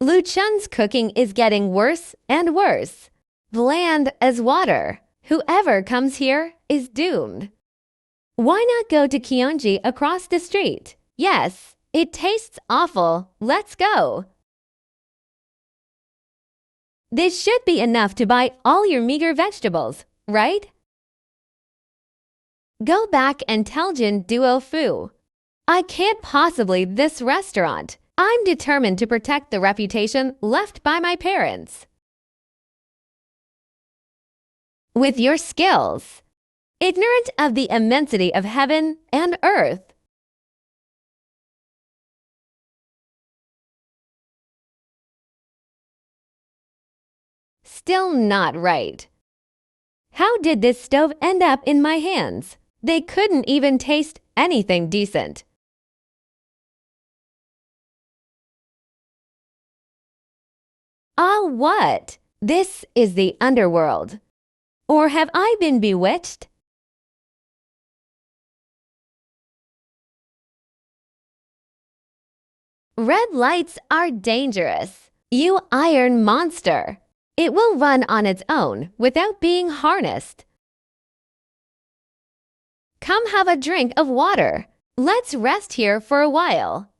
Lu Chun's cooking is getting worse and worse. Bland as water. Whoever comes here is doomed. Why not go to Kyonji across the street? Yes, it tastes awful. Let's go. This should be enough to buy all your meager vegetables, right? Go back and tell Jin Duo Fu. I can't possibly this restaurant. I'm determined to protect the reputation left by my parents. With your skills, ignorant of the immensity of heaven and earth. Still not right. How did this stove end up in my hands? They couldn't even taste anything decent. Ah, what? This is the underworld. Or have I been bewitched? Red lights are dangerous. You iron monster. It will run on its own without being harnessed. Come have a drink of water. Let's rest here for a while.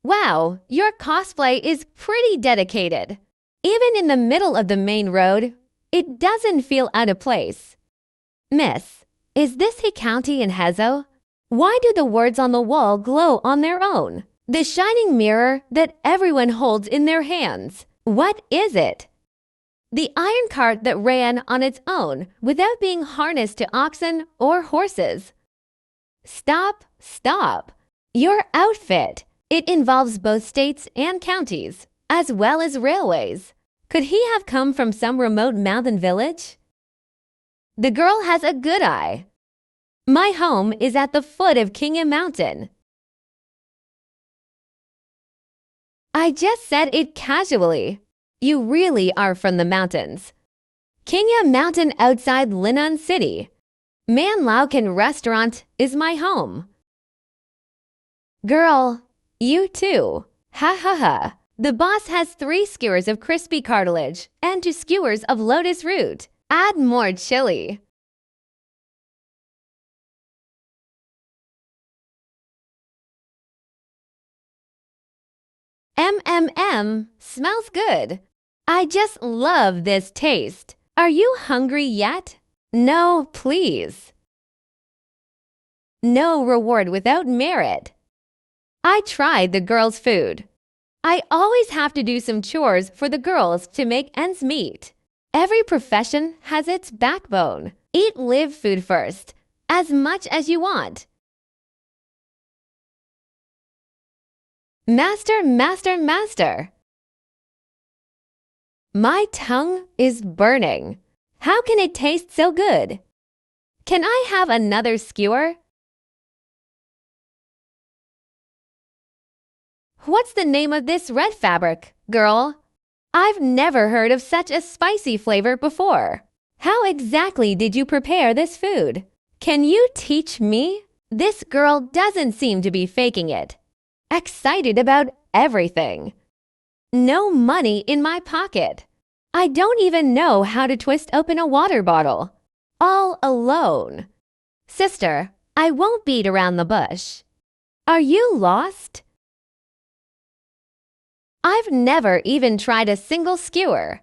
Wow, your cosplay is pretty dedicated. Even in the middle of the main road, it doesn't feel out of place. Miss, is this a county in Hezo? Why do the words on the wall glow on their own? The shining mirror that everyone holds in their hands. What is it? The iron cart that ran on its own without being harnessed to oxen or horses. Stop, stop. Your outfit. It involves both states and counties, as well as railways. Could he have come from some remote mountain village? The girl has a good eye. My home is at the foot of Kingya Mountain. I just said it casually. You really are from the mountains. Kingya Mountain outside Linan City. Man Lauken Restaurant is my home. Girl, you too. Ha ha ha. The boss has 3 skewers of crispy cartilage and 2 skewers of lotus root. Add more chili. Smells good. I just love this taste. Are you hungry yet? No, please. No reward without merit. I tried the girls' food. I always have to do some chores for the girls to make ends meet. Every profession has its backbone. Eat live food first, as much as you want. Master, master, master. My tongue is burning. How can it taste so good? Can I have another skewer? What's the name of this red fabric, girl? I've never heard of such a spicy flavor before. How exactly did you prepare this food? Can you teach me? This girl doesn't seem to be faking it. Excited about everything. No money in my pocket. I don't even know how to twist open a water bottle. All alone. Sister, I won't beat around the bush. Are you lost? I've never even tried a single skewer.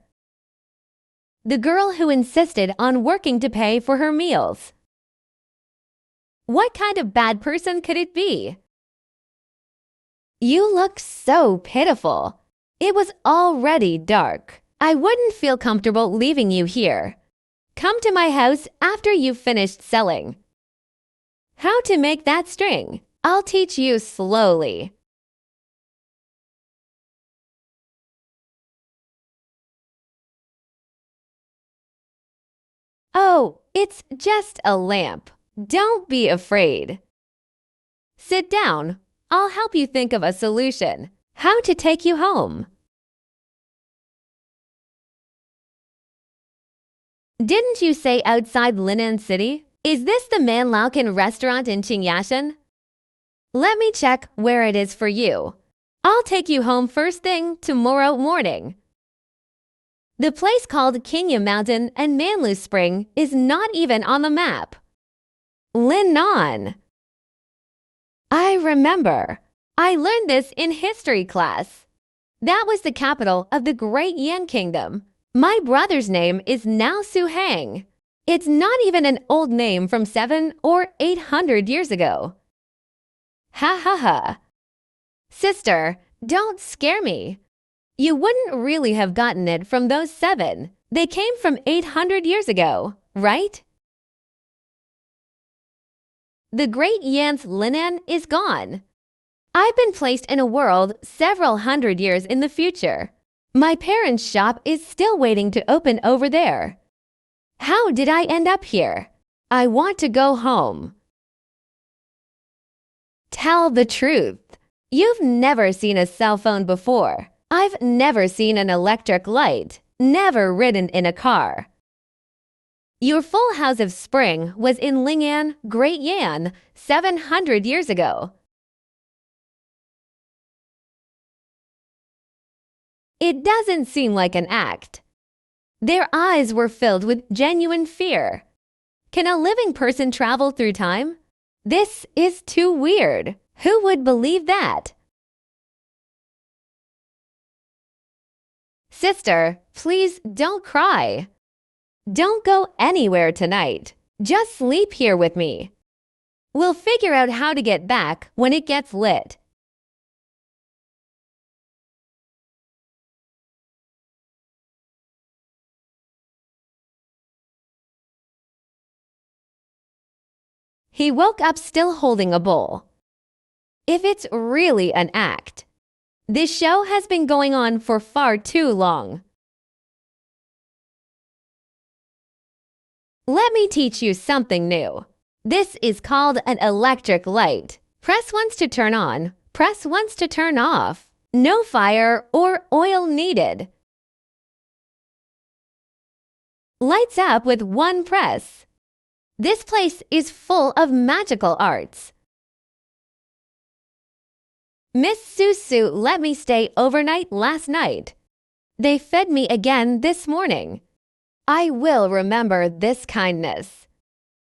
The girl who insisted on working to pay for her meals. What kind of bad person could it be? You look so pitiful. It was already dark. I wouldn't feel comfortable leaving you here. Come to my house after you've finished selling. How to make that string? I'll teach you slowly. Oh, it's just a lamp. Don't be afraid. Sit down. I'll help you think of a solution. How to take you home. Didn't you say outside Linan City? Is this the Man Lauken restaurant in Qingyashan? Let me check where it is for you. I'll take you home first thing tomorrow morning. The place called Kenya Mountain and Manlu Spring is not even on the map. Linnan. I remember. I learned this in history class. That was the capital of the Great Yan Kingdom. My brother's name is now Suhang. It's not even an old name from 700 or 800 years ago. Ha ha ha. Sister, don't scare me. You wouldn't really have gotten it from those 7. They came from 800 years ago, right? The Great Yan's Linnan is gone. I've been placed in a world several hundred years in the future. My parents' shop is still waiting to open over there. How did I end up here? I want to go home. Tell the truth. You've never seen a cell phone before. I've never seen an electric light, never ridden in a car. Your full house of spring was in Lingan, Great Yan, 700 years ago. It doesn't seem like an act. Their eyes were filled with genuine fear. Can a living person travel through time? This is too weird. Who would believe that? Sister, please don't cry. Don't go anywhere tonight. Just sleep here with me. We'll figure out how to get back when it gets lit. He woke up still holding a bowl. If it's really an act, this show has been going on for far too long. Let me teach you something new. This is called an electric light. Press once to turn on, press once to turn off. No fire or oil needed. Lights up with one press. This place is full of magical arts. Miss Susu let me stay overnight last night. They fed me again this morning. I will remember this kindness.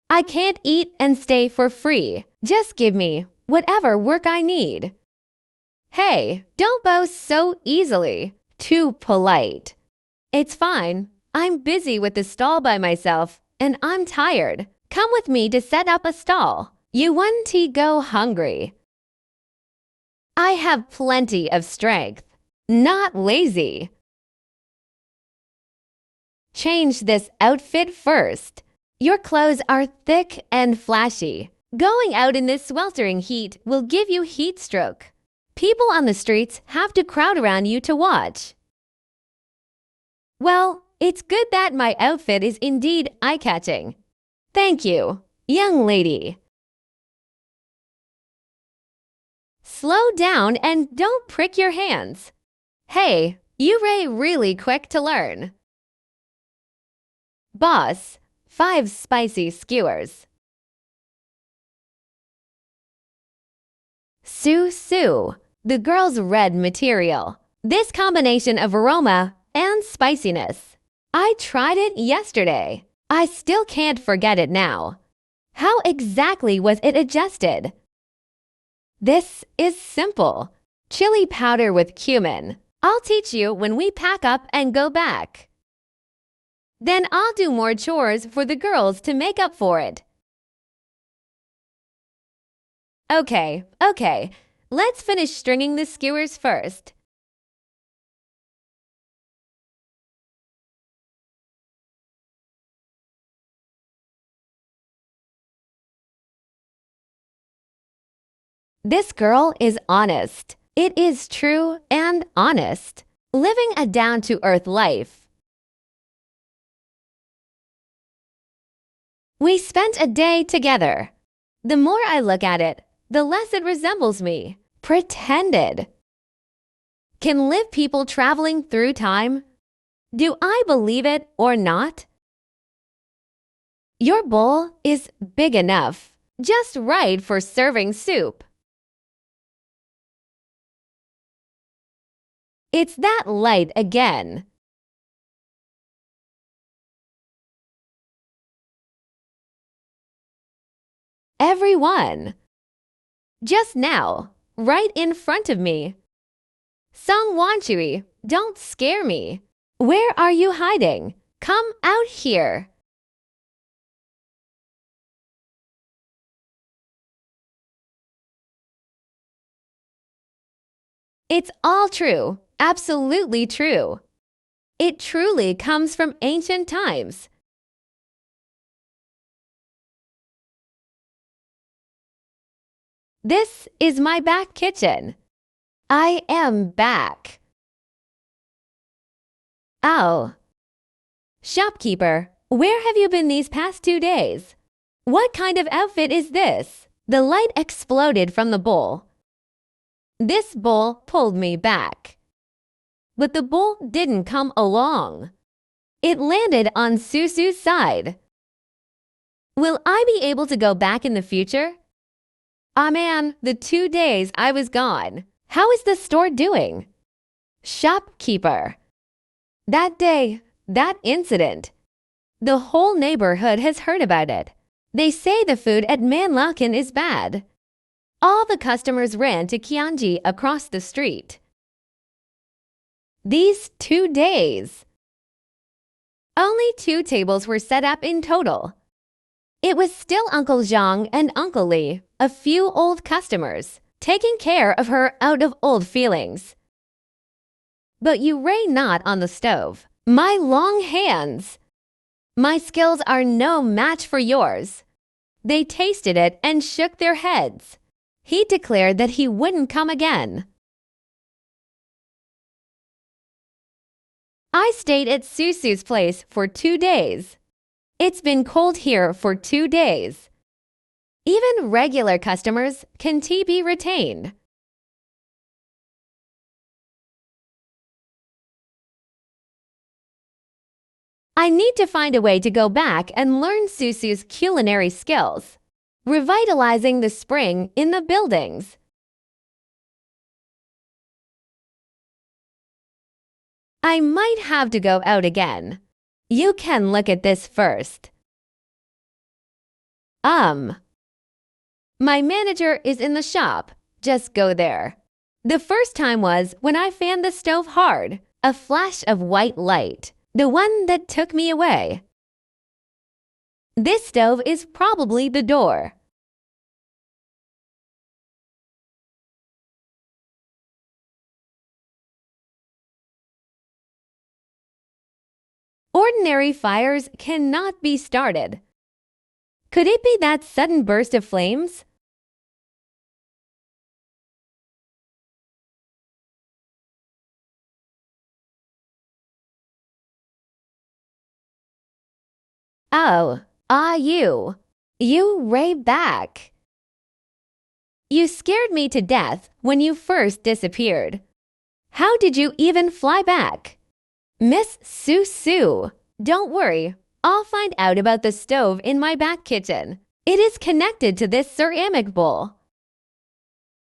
I can't eat and stay for free. Just give me whatever work I need. Hey, don't boast so easily. Too polite. It's fine. I'm busy with the stall by myself, and I'm tired. Come with me to set up a stall. You want to go hungry. I have plenty of strength. Not lazy. Change this outfit first. Your clothes are thick and flashy. Going out in this sweltering heat will give you heat stroke. People on the streets have to crowd around you to watch. Well, it's good that my outfit is indeed eye-catching. Thank you, young lady. Slow down and don't prick your hands. Hey, you really quick to learn. Boss, 5 spicy skewers. Su, the girl's red material. This combination of aroma and spiciness. I tried it yesterday. I still can't forget it now. How exactly was it adjusted? This is simple. Chili powder with cumin. I'll teach you when we pack up and go back. Then I'll do more chores for the girls to make up for it. Okay. Let's finish stringing the skewers first. This girl is honest. It is true and honest. Living a down-to-earth life. We spent a day together. The more I look at it, the less it resembles me. Pretended. Can live people traveling through time? Do I believe it or not? Your bowl is big enough, just right for serving soup. It's that light again. Everyone. Just now, right in front of me. Sung Wanchui, don't scare me. Where are you hiding? Come out here. It's all true, absolutely true. It truly comes from ancient times. This is my back kitchen. I am back. Oh. Shopkeeper, where have you been these past 2 days? What kind of outfit is this? The light exploded from the bowl. This bowl pulled me back. But the bowl didn't come along. It landed on Susu's side. Will I be able to go back in the future? Ah man, the 2 days I was gone. How is the store doing? Shopkeeper. That day, that incident. The whole neighborhood has heard about it. They say the food at Manlaken is bad. All the customers ran to Kianji across the street. These 2 days. Only 2 tables were set up in total. It was still Uncle Zhang and Uncle Li, a few old customers, taking care of her out of old feelings. But you reign not on the stove. My long hands! My skills are no match for yours. They tasted it and shook their heads. He declared that he wouldn't come again. I stayed at Susu's place for 2 days. It's been cold here for 2 days. Even regular customers can tea be retained. I need to find a way to go back and learn Susu's culinary skills, revitalizing the spring in the buildings. I might have to go out again. You can look at this first. My manager is in the shop. Just go there. The first time was when I fanned the stove hard, a flash of white light, the one that took me away. This stove is probably the door. Ordinary fires cannot be started. Could it be that sudden burst of flames? Oh, you. You ray back. You scared me to death when you first disappeared. How did you even fly back? Miss Susu, don't worry. I'll find out about the stove in my back kitchen. It is connected to this ceramic bowl.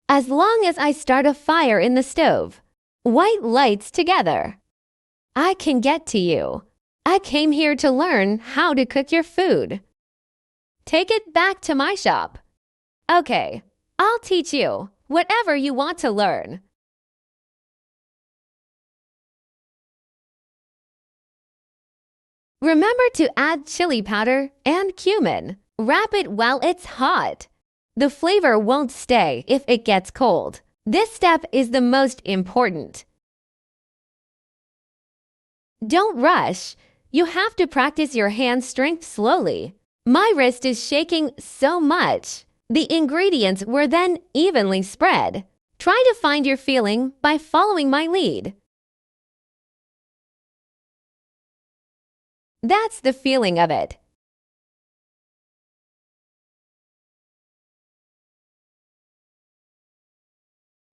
As long as I start a fire in the stove, white lights together, I can get to you. I came here to learn how to cook your food. Take it back to my shop. Okay, I'll teach you whatever you want to learn. Remember to add chili powder and cumin. Wrap it while it's hot. The flavor won't stay if it gets cold. This step is the most important. Don't rush. You have to practice your hand strength slowly. My wrist is shaking so much. The ingredients were then evenly spread. Try to find your feeling by following my lead. That's the feeling of it.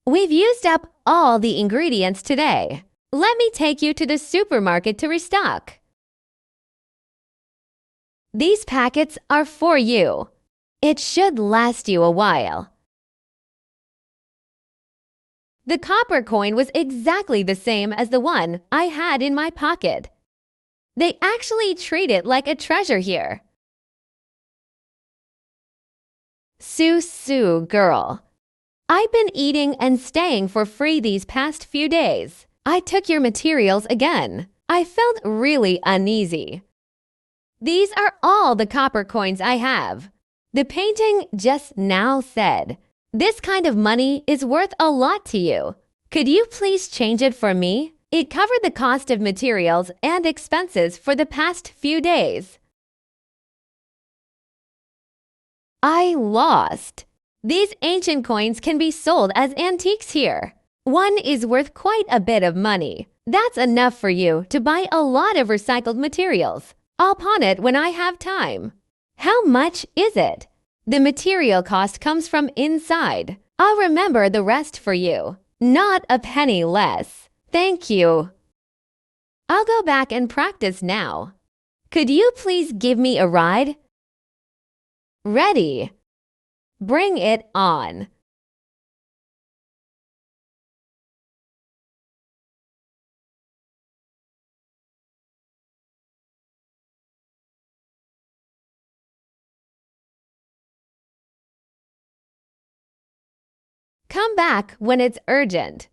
We've used up all the ingredients today. Let me take you to the supermarket to restock. These packets are for you. It should last you a while. The copper coin was exactly the same as the one I had in my pocket. They actually treat it like a treasure here. Sue, girl. I've been eating and staying for free these past few days. I took your materials again. I felt really uneasy. These are all the copper coins I have. The painting just now said, "This kind of money is worth a lot to you. Could you please change it for me?" It covered the cost of materials and expenses for the past few days. I lost. These ancient coins can be sold as antiques here. One is worth quite a bit of money. That's enough for you to buy a lot of recycled materials. I'll pawn it when I have time. How much is it? The material cost comes from inside. I'll remember the rest for you. Not a penny less. Thank you. I'll go back and practice now. Could you please give me a ride? Ready. Bring it on. Come back when it's urgent.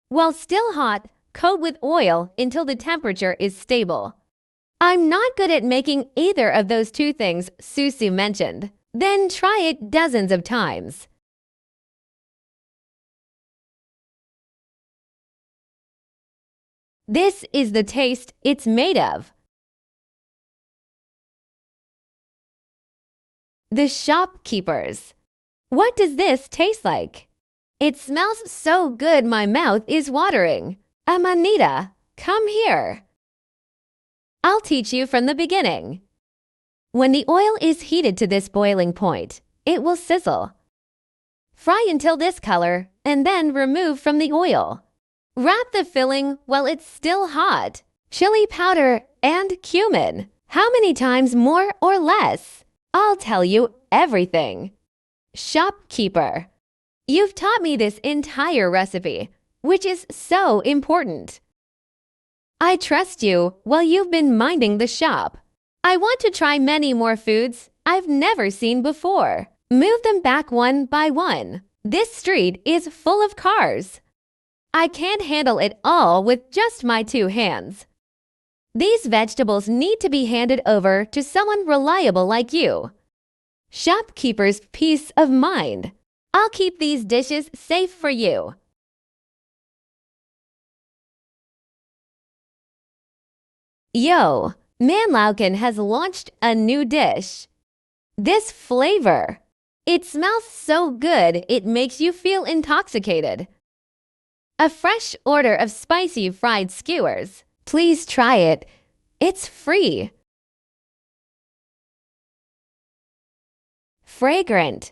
While still hot, coat with oil until the temperature is stable. I'm not good at making either of those two things Susu mentioned. Then try it dozens of times. This is the taste it's made of. The shopkeepers. What does this taste like? It smells so good my mouth is watering. Amanita, come here. I'll teach you from the beginning. When the oil is heated to this boiling point, it will sizzle. Fry until this color and then remove from the oil. Wrap the filling while it's still hot. Chili powder and cumin. How many times more or less? I'll tell you everything. Shopkeeper. You've taught me this entire recipe, which is so important. I trust you while you've been minding the shop. I want to try many more foods I've never seen before. Move them back one by one. This street is full of cars. I can't handle it all with just my two hands. These vegetables need to be handed over to someone reliable like you. Shopkeeper's peace of mind. I'll keep these dishes safe for you. Yo, Manlauken has launched a new dish. This flavor. It smells so good it makes you feel intoxicated. A fresh order of spicy fried skewers. Please try it. It's free. Fragrant.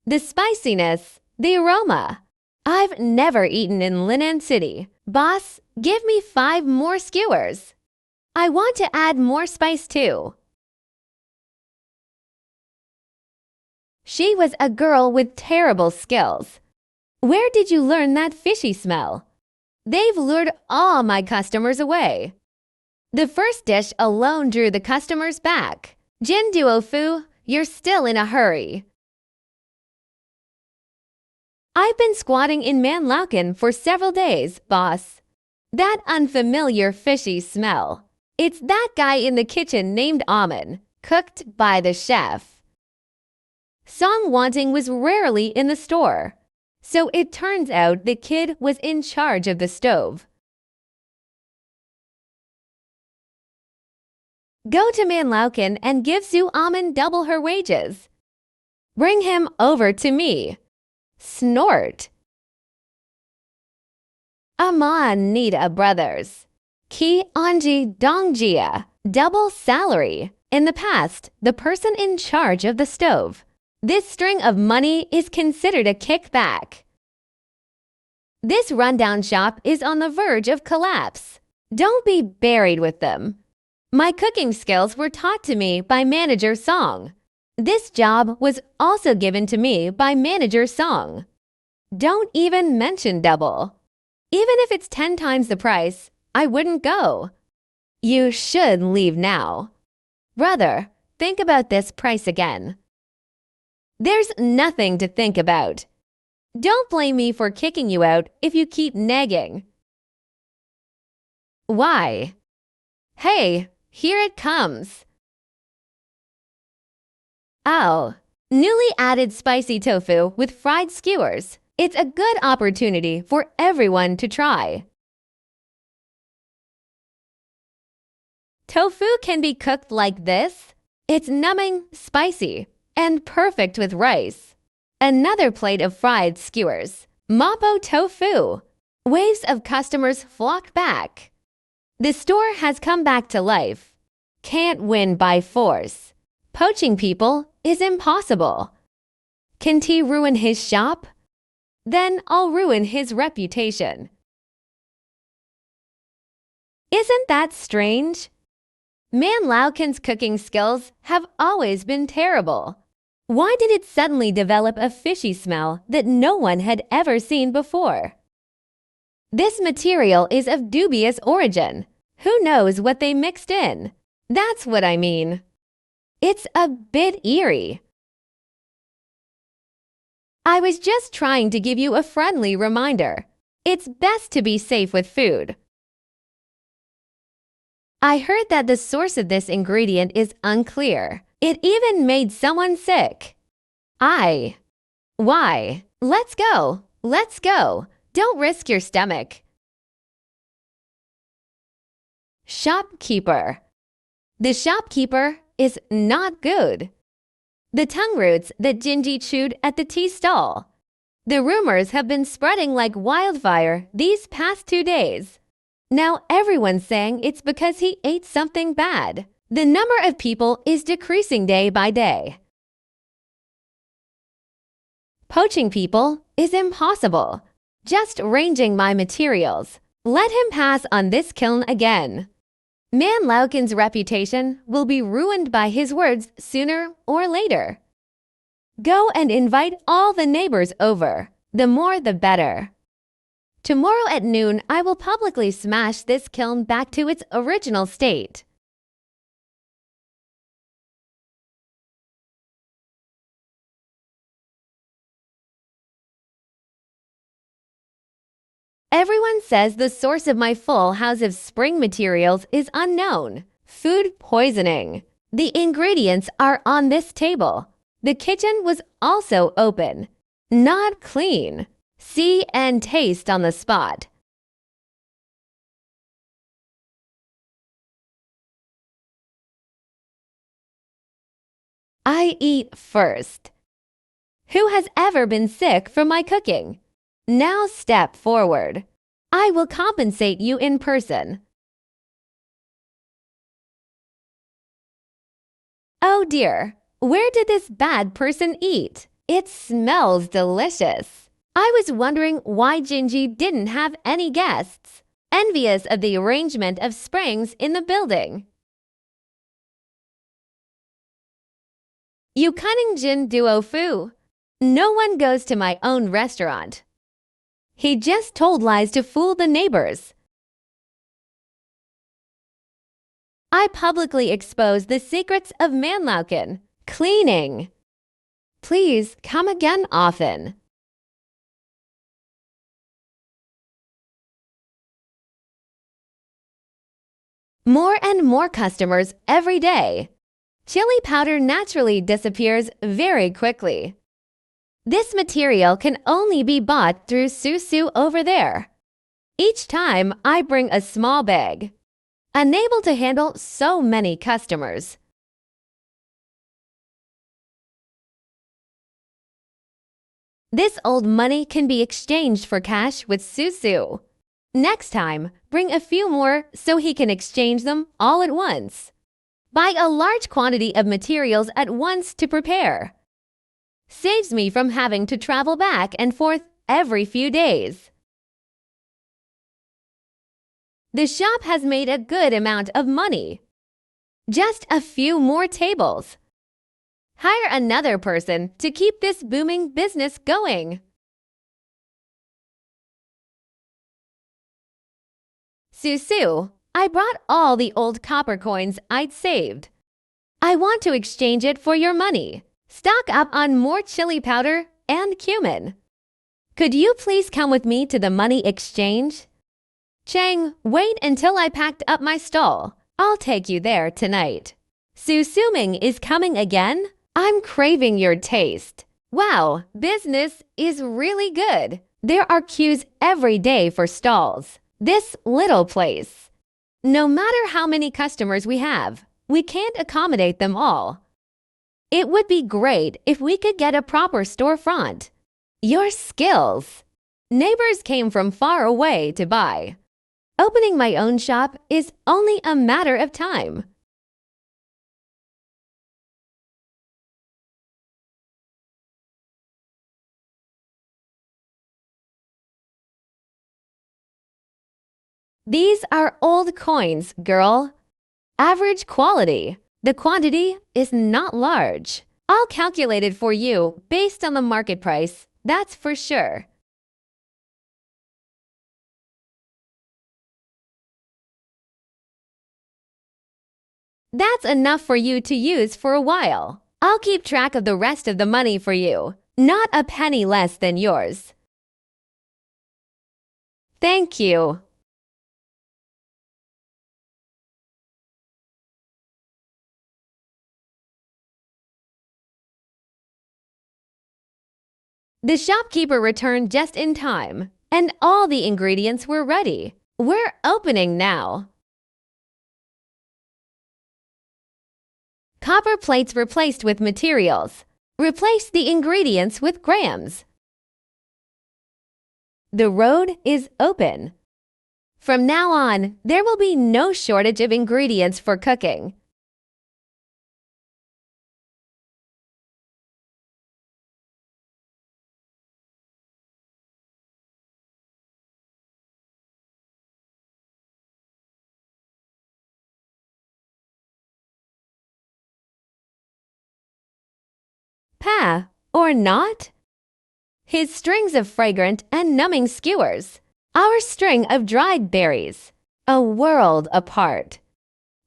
The spiciness, the aroma. I've never eaten in Linan City. Boss, give me 5 more skewers. I want to add more spice too. She was a girl with terrible skills. Where did you learn that fishy smell? They've lured all my customers away. The first dish alone drew the customers back. Jin Duo Fu, you're still in a hurry. I've been squatting in Manlauken for several days, boss. That unfamiliar fishy smell. It's that guy in the kitchen named Amin, cooked by the chef. Song Wanting was rarely in the store, so it turns out the kid was in charge of the stove. Go to Manlauken and give Su Amin double her wages. Bring him over to me. Snort. Amanita Brothers. Ki Anji Dongjia. Double salary. In the past, the person in charge of the stove. This string of money is considered a kickback. This rundown shop is on the verge of collapse. Don't be buried with them. My cooking skills were taught to me by Manager Song. This job was also given to me by Manager Song. Don't even mention double. Even if it's 10 times the price, I wouldn't go. You should leave now. Brother, think about this price again. There's nothing to think about. Don't blame me for kicking you out if you keep nagging. Why? Hey, here it comes. Oh, newly added spicy tofu with fried skewers. It's a good opportunity for everyone to try. Tofu can be cooked like this. It's numbing, spicy, and perfect with rice. Another plate of fried skewers. Mapo tofu. Waves of customers flocked back. The store has come back to life. Can't win by force. Poaching people is impossible. Can T ruin his shop? Then I'll ruin his reputation. Isn't that strange? Man Lauken's cooking skills have always been terrible. Why did it suddenly develop a fishy smell that no one had ever seen before? This material is of dubious origin. Who knows what they mixed in? That's what I mean. It's a bit eerie. I was just trying to give you a friendly reminder. It's best to be safe with food. I heard that the source of this ingredient is unclear. It even made someone sick. Why? Let's go. Let's go. Don't risk your stomach. Shopkeeper. The shopkeeper is not good. The tongue roots that Jinji chewed at the tea stall. The rumors have been spreading like wildfire these past 2 days. Now everyone's saying it's because he ate something bad. The number of people is decreasing day by day. Poaching people is impossible. Just ranging my materials. Let him pass on this kiln again. Man Lauken's reputation will be ruined by his words sooner or later. Go and invite all the neighbors over. The more the better. Tomorrow at noon, I will publicly smash this kiln back to its original state. Everyone says the source of my full house of spring materials is unknown. Food poisoning. The ingredients are on this table. The kitchen was also open. Not clean. See and taste on the spot. I eat first. Who has ever been sick from my cooking? Now step forward. I will compensate you in person. Oh dear, where did this bad person eat? It smells delicious. I was wondering why Jinji didn't have any guests, envious of the arrangement of springs in the building. You cunning Jin duo fu. No one goes to my own restaurant. He just told lies to fool the neighbors. I publicly exposed the secrets of Manlauken. Cleaning. Please come again often. More and more customers every day. Chili powder naturally disappears very quickly. This material can only be bought through Susu over there. Each time I bring a small bag. Unable to handle so many customers. This old money can be exchanged for cash with Susu. Next time, bring a few more so he can exchange them all at once. Buy a large quantity of materials at once to prepare. Saves me from having to travel back and forth every few days. The shop has made a good amount of money. Just a few more tables. Hire another person to keep this booming business going. Susu, I brought all the old copper coins I'd saved. I want to exchange it for your money. Stock up on more chili powder and cumin. Could you please come with me to the money exchange? Chang, wait until I packed up my stall. I'll take you there tonight. Susuming is coming again? I'm craving your taste. Wow, business is really good. There are queues every day for stalls. This little place. No matter how many customers we have, we can't accommodate them all. It would be great if we could get a proper storefront. Your skills. Neighbors came from far away to buy. Opening my own shop is only a matter of time. These are old coins, girl. Average quality. The quantity is not large. I'll calculate it for you based on the market price, that's for sure. That's enough for you to use for a while. I'll keep track of the rest of the money for you. Not a penny less than yours. Thank you. The shopkeeper returned just in time, and all the ingredients were ready. We're opening now. Copper plates replaced with materials. Replace the ingredients with grams. The road is open. From now on, there will be no shortage of ingredients for cooking. Pa, or not? His strings of fragrant and numbing skewers. Our string of dried berries. A world apart.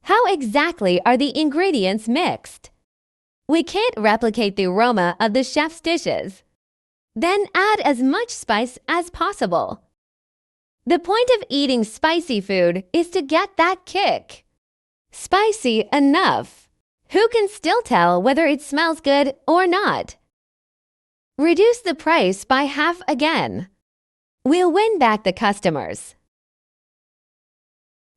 How exactly are the ingredients mixed? We can't replicate the aroma of the chef's dishes. Then add as much spice as possible. The point of eating spicy food is to get that kick. Spicy enough. Who can still tell whether it smells good or not? Reduce the price by half again. We'll win back the customers.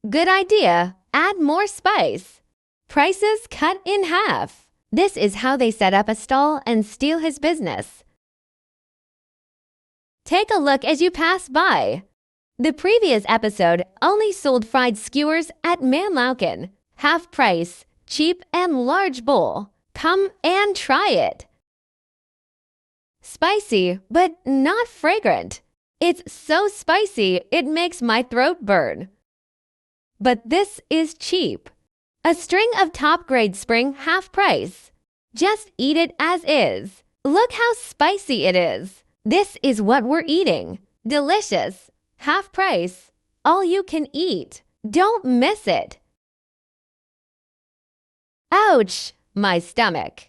Good idea. Add more spice. Prices cut in half. This is how they set up a stall and steal his business. Take a look as you pass by. The previous episode only sold fried skewers at Manlauken. Half price, cheap and large bowl. Come and try it. Spicy, but not fragrant. It's so spicy it makes my throat burn. But this is cheap. A string of top-grade spring half price. Just eat it as is. Look how spicy it is. This is what we're eating. Delicious. Half price. All you can eat. Don't miss it. Ouch! My stomach.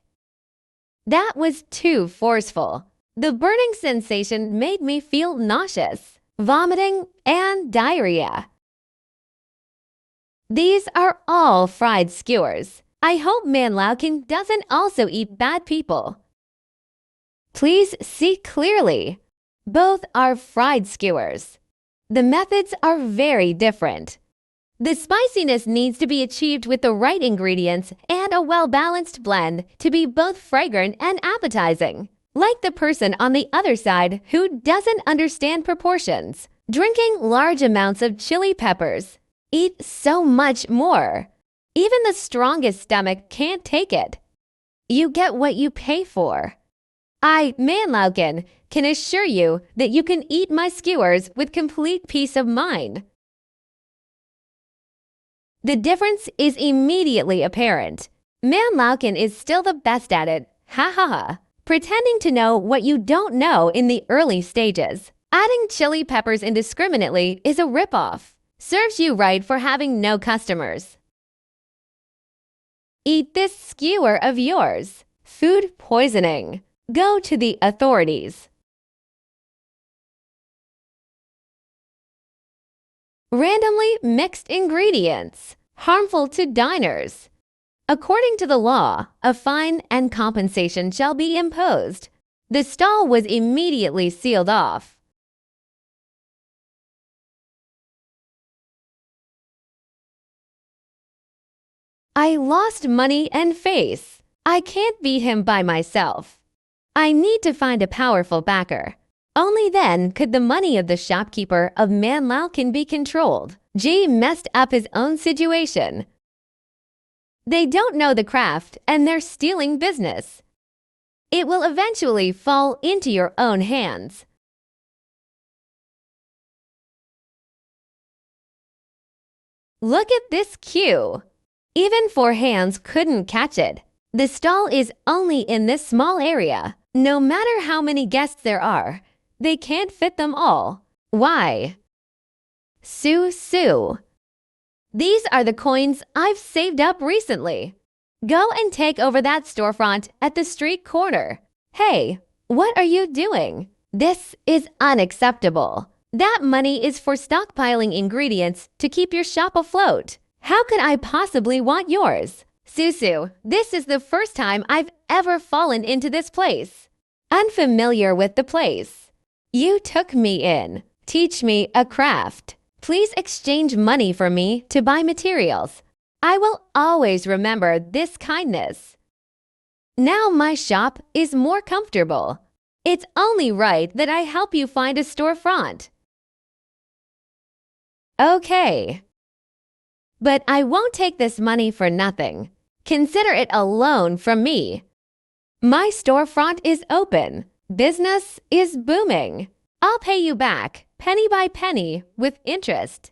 That was too forceful. The burning sensation made me feel nauseous, vomiting, and diarrhea. These are all fried skewers. I hope Manlauken doesn't also eat bad people. Please see clearly. Both are fried skewers. The methods are very different. The spiciness needs to be achieved with the right ingredients and a well-balanced blend to be both fragrant and appetizing. Like the person on the other side who doesn't understand proportions. Drinking large amounts of chili peppers. Eat so much more. Even the strongest stomach can't take it. You get what you pay for. I, Manlauken, can assure you that you can eat my skewers with complete peace of mind. The difference is immediately apparent. Manlauken is still the best at it, Ha ha ha. Pretending to know what you don't know in the early stages. Adding chili peppers indiscriminately is a ripoff. Serves you right for having no customers. Eat this skewer of yours. Food poisoning. Go to the authorities. Randomly mixed ingredients. Harmful to diners. According to the law, a fine and compensation shall be imposed. The stall was immediately sealed off. I lost money and face. I can't beat him by myself. I need to find a powerful backer. Only then could the money of the shopkeeper of Manlao can be controlled. G messed up his own situation. They don't know the craft and they're stealing business. It will eventually fall into your own hands. Look at this queue. Even four hands couldn't catch it. The stall is only in this small area. No matter how many guests there are, they can't fit them all. Why? Sue. These are the coins I've saved up recently. Go and take over that storefront at the street corner. Hey, what are you doing? This is unacceptable. That money is for stockpiling ingredients to keep your shop afloat. How could I possibly want yours? Susu, this is the first time I've ever fallen into this place. Unfamiliar with the place. You took me in. Teach me a craft. Please exchange money for me to buy materials. I will always remember this kindness. Now my shop is more comfortable. It's only right that I help you find a storefront. Okay. But I won't take this money for nothing. Consider it a loan from me. My storefront is open. Business is booming. I'll pay you back, penny by penny, with interest.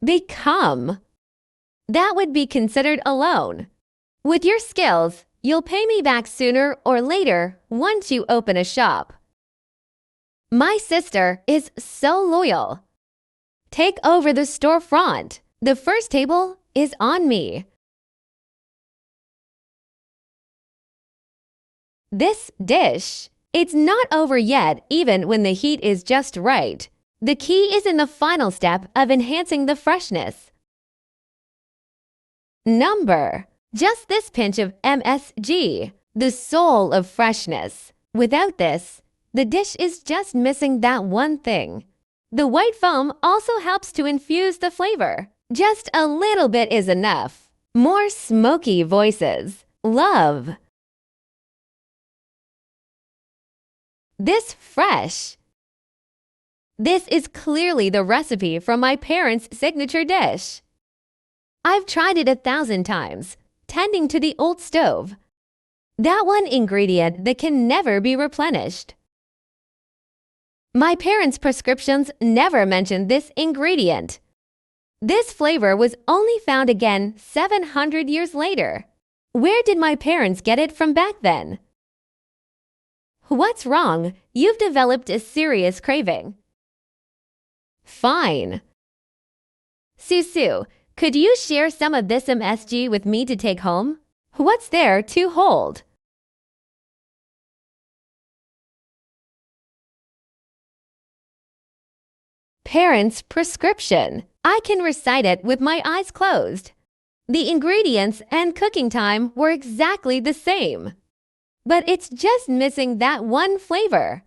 Become. That would be considered a loan. With your skills, you'll pay me back sooner or later once you open a shop. My sister is so loyal. Take over the storefront. The first table is on me. This dish. It's not over yet even when the heat is just right. The key is in the final step of enhancing the freshness. Number. Just this pinch of MSG, the soul of freshness. Without this, the dish is just missing that one thing. The white foam also helps to infuse the flavor. Just a little bit is enough. More smoky voices. Love. This fresh. This is clearly the recipe from my parents' signature dish. I've tried it 1,000 times, tending to the old stove. That one ingredient that can never be replenished. My parents' prescriptions never mentioned this ingredient. This flavor was only found again 700 years later. Where did my parents get it from back then? What's wrong? You've developed a serious craving. Fine. Susu, could you share some of this MSG with me to take home? What's there to hold? Parents' prescription. I can recite it with my eyes closed. The ingredients and cooking time were exactly the same. But it's just missing that one flavor.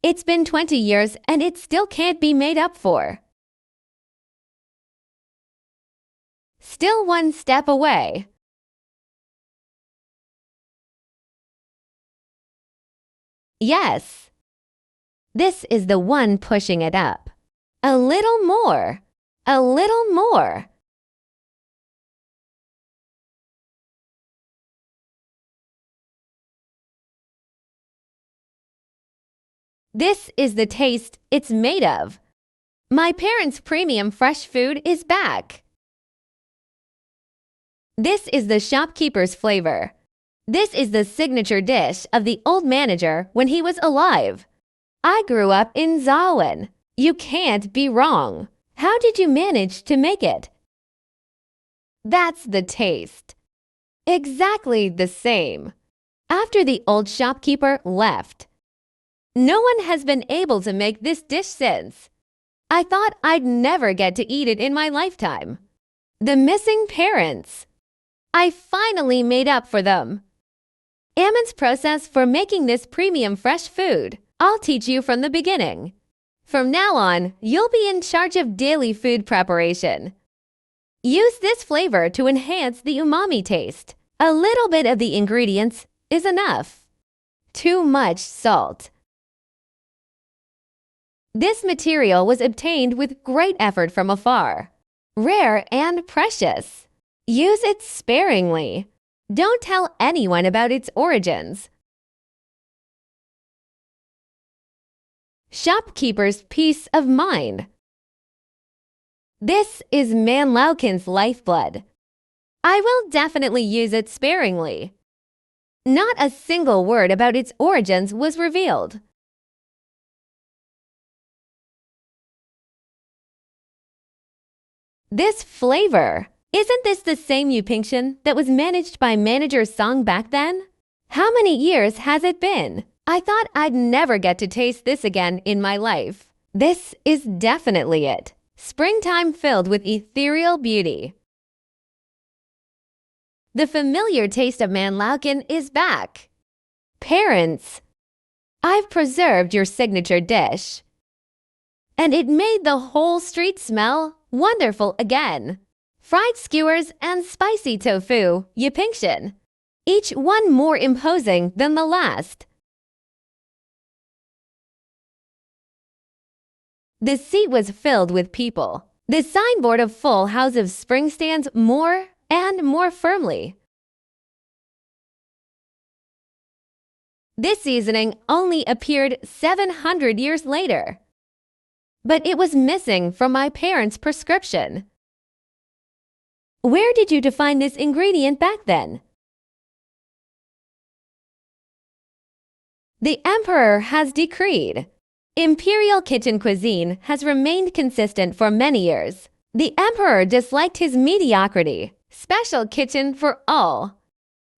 It's been 20 years and it still can't be made up for. Still one step away. Yes. This is the one pushing it up. A little more. A little more. This is the taste it's made of. My parents' premium fresh food is back. This is the shopkeeper's flavor. This is the signature dish of the old manager when he was alive. I grew up in Zawin. You can't be wrong. How did you manage to make it? That's the taste. Exactly the same. After the old shopkeeper left. No one has been able to make this dish since. I thought I'd never get to eat it in my lifetime. The missing parents. I finally made up for them. Ammon's process for making this premium fresh food. I'll teach you from the beginning. From now on, you'll be in charge of daily food preparation. Use this flavor to enhance the umami taste. A little bit of the ingredients is enough. Too much salt. This material was obtained with great effort from afar. Rare and precious. Use it sparingly. Don't tell anyone about its origins. Shopkeeper's peace of mind. This is Man Laukin's lifeblood. I will definitely use it sparingly. Not a single word about its origins was revealed. This flavor. Isn't this the same Yupingtian that was managed by Manager Song back then? How many years has it been? I thought I'd never get to taste this again in my life. This is definitely it. Springtime filled with ethereal beauty. The familiar taste of Man Laukin is back. Parents, I've preserved your signature dish. And it made the whole street smell wonderful again. Fried skewers and spicy tofu, Yupingtian. Each one more imposing than the last. The seat was filled with people. The signboard of full house of spring stands more and more firmly. This seasoning only appeared 700 years later. But it was missing from my parents' prescription. Where did you define this ingredient back then? The emperor has decreed. Imperial kitchen cuisine has remained consistent for many years. The emperor disliked his mediocrity. Special kitchen for all.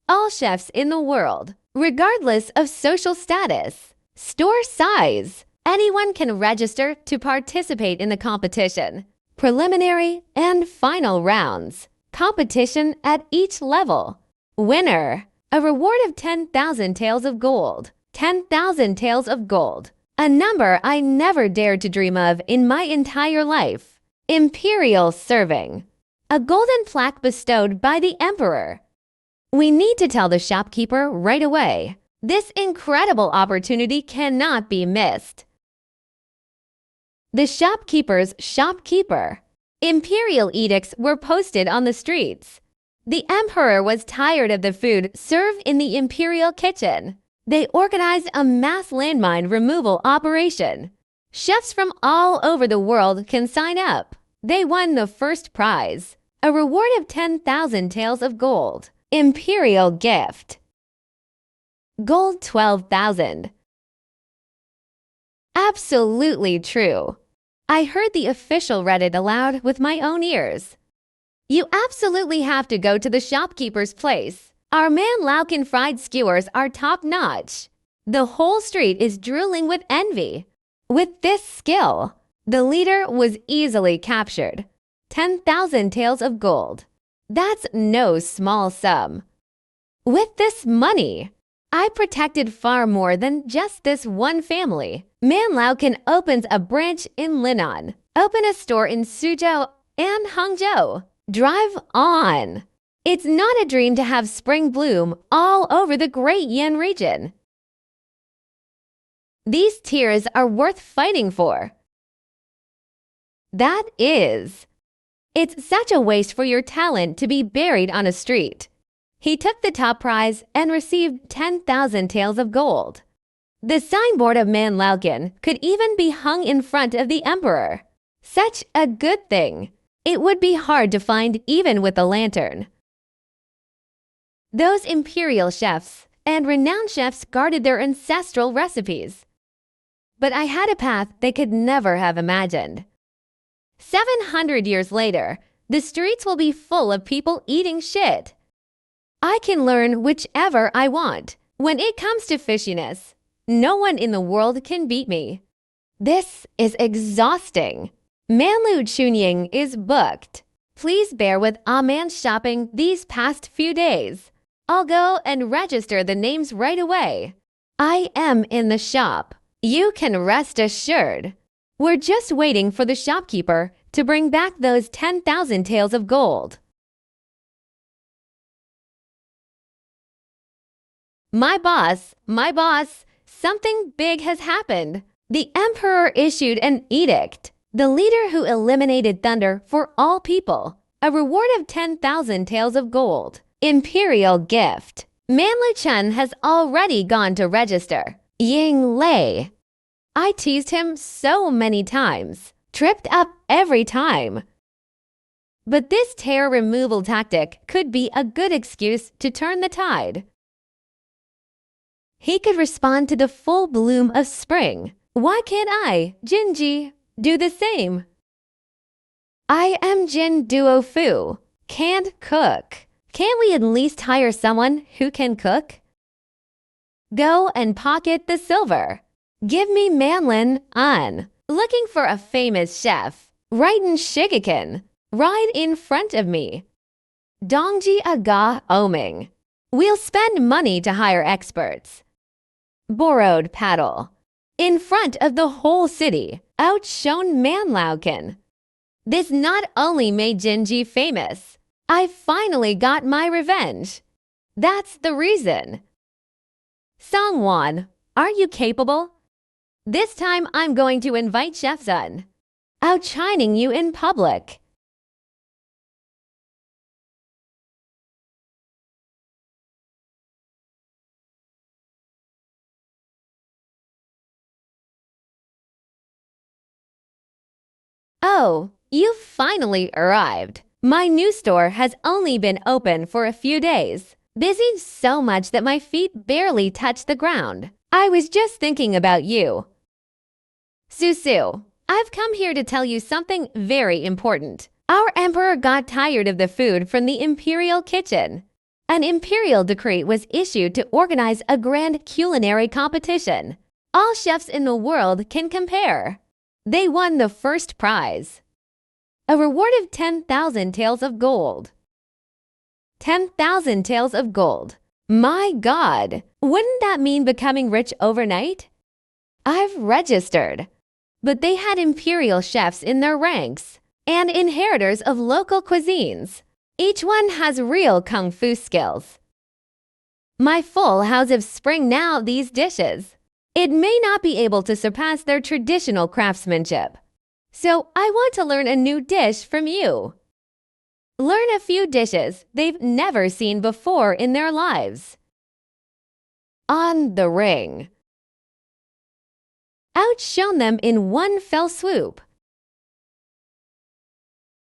All chefs in the world, regardless of social status, store size. Anyone can register to participate in the competition. Preliminary and final rounds. Competition at each level. Winner. A reward of 10,000 taels of gold. 10,000 taels of gold. A number I never dared to dream of in my entire life. Imperial serving. A golden plaque bestowed by the emperor. We need to tell the shopkeeper right away. This incredible opportunity cannot be missed. The shopkeeper's shopkeeper. Imperial edicts were posted on the streets. The emperor was tired of the food served in the imperial kitchen. They organized a mass landmine removal operation. Chefs from all over the world can sign up. They won the first prize, a reward of 10,000 taels of gold. Imperial gift. Gold 12,000. Absolutely true. I heard the official read it aloud with my own ears. You absolutely have to go to the shopkeeper's place. Our Man Laukin fried skewers are top-notch. The whole street is drooling with envy. With this skill, the leader was easily captured. 10,000 taels of gold. That's no small sum. With this money, I protected far more than just this one family. Man Laukin opens a branch in Linnan, open a store in Suzhou and Hangzhou. Drive on. It's not a dream to have spring bloom all over the Great Yan region. These tears are worth fighting for. That is. It's such a waste for your talent to be buried on a street. He took the top prize and received 10,000 taels of gold. The signboard of Man Laukin could even be hung in front of the emperor. Such a good thing. It would be hard to find even with a lantern. Those imperial chefs and renowned chefs guarded their ancestral recipes. But I had a path they could never have imagined. 700 years later, the streets will be full of people eating shit. I can learn whichever I want. When it comes to fishiness, no one in the world can beat me. This is exhausting. Manlu Chunying is booked. Please bear with Aman's shopping these past few days. I'll go and register the names right away. I am in the shop. You can rest assured. We're just waiting for the shopkeeper to bring back those 10,000 taels of gold. My boss, something big has happened. The emperor issued an edict. The leader who eliminated thunder for all people. A reward of 10,000 taels of gold. Imperial gift. Manlu Chen has already gone to register. Ying Lei. I teased him so many times. Tripped up every time. But this tear removal tactic could be a good excuse to turn the tide. He could respond to the full bloom of spring. Why can't I, Jinji, do the same? I am Jin Duo Fu. Can't cook. Can't we at least hire someone who can cook? Go and pocket the silver. Give me Manlin An. Looking for a famous chef. Right in Shigaken. Right in front of me. Dongji Aga Oming. We'll spend money to hire experts. Borrowed paddle. In front of the whole city. Outshone Manlauken. This not only made Jinji famous. I finally got my revenge. That's the reason. Songwon, are you capable? This time I'm going to invite Chef Zun. Outshining you in public. Oh, you've finally arrived. My new store has only been open for a few days. Busy so much that my feet barely touch the ground. I was just thinking about you. Susu, I've come here to tell you something very important. Our emperor got tired of the food from the imperial kitchen. An imperial decree was issued to organize a grand culinary competition. All chefs in the world can compare. They won the first prize. A reward of 10,000 taels of gold. 10,000 taels of gold. My God, wouldn't that mean becoming rich overnight? I've registered. But they had imperial chefs in their ranks and inheritors of local cuisines. Each one has real kung fu skills. My full house of spring now these dishes. It may not be able to surpass their traditional craftsmanship. So I want to learn a new dish from you. Learn a few dishes they've never seen before in their lives. On the ring. Outshone them in one fell swoop.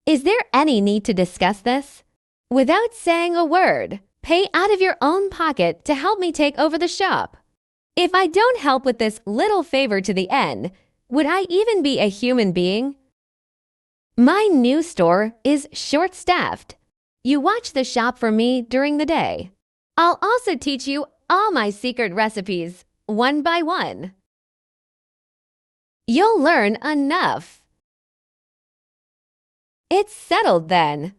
Is there any need to discuss this? Without saying a word, pay out of your own pocket to help me take over the shop. If I don't help with this little favor to the end, would I even be a human being? My new store is short-staffed. You watch the shop for me during the day. I'll also teach you all my secret recipes, one by one. You'll learn enough. It's settled then.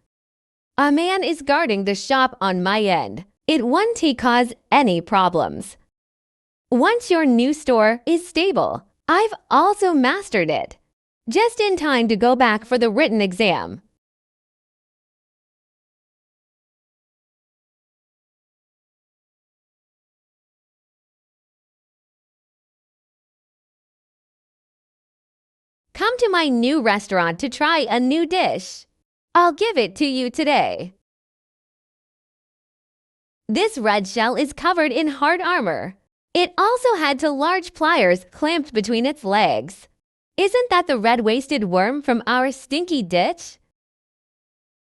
A man is guarding the shop on my end. It won't cause any problems. Once your new store is stable, I've also mastered it. Just in time to go back for the written exam. Come to my new restaurant to try a new dish. I'll give it to you today. This red shell is covered in hard armor. It also had two large pliers clamped between its legs. Isn't that the red-waisted worm from our stinky ditch?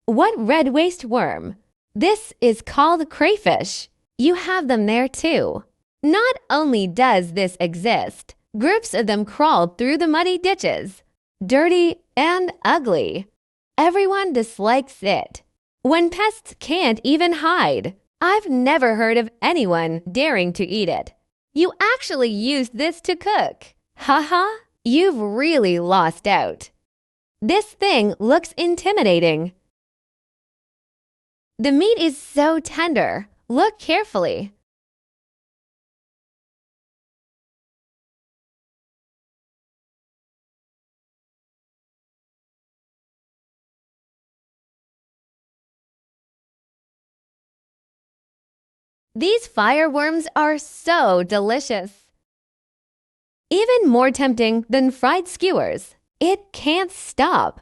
What red-waist worm? This is called crayfish. You have them there too. Not only does this exist, groups of them crawled through the muddy ditches. Dirty and ugly. Everyone dislikes it. When pests can't even hide. I've never heard of anyone daring to eat it. You actually used this to cook. Haha, you've really lost out. This thing looks intimidating. The meat is so tender. Look carefully. These fireworms are so delicious. Even more tempting than fried skewers. It can't stop.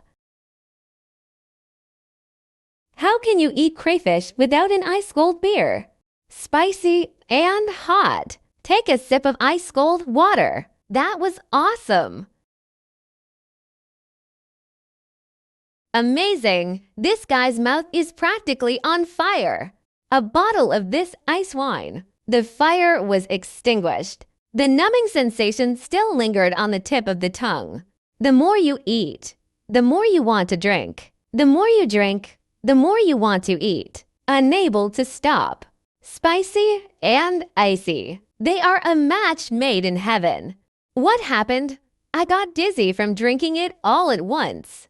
How can you eat crayfish without an ice-cold beer? Spicy and hot. Take a sip of ice-cold water. That was awesome. Amazing! This guy's mouth is practically on fire. A bottle of this ice wine. The fire was extinguished. The numbing sensation still lingered on the tip of the tongue. The more you eat, the more you want to drink. The more you drink, the more you want to eat. Unable to stop. Spicy and icy. They are a match made in heaven. What happened? I got dizzy from drinking it all at once.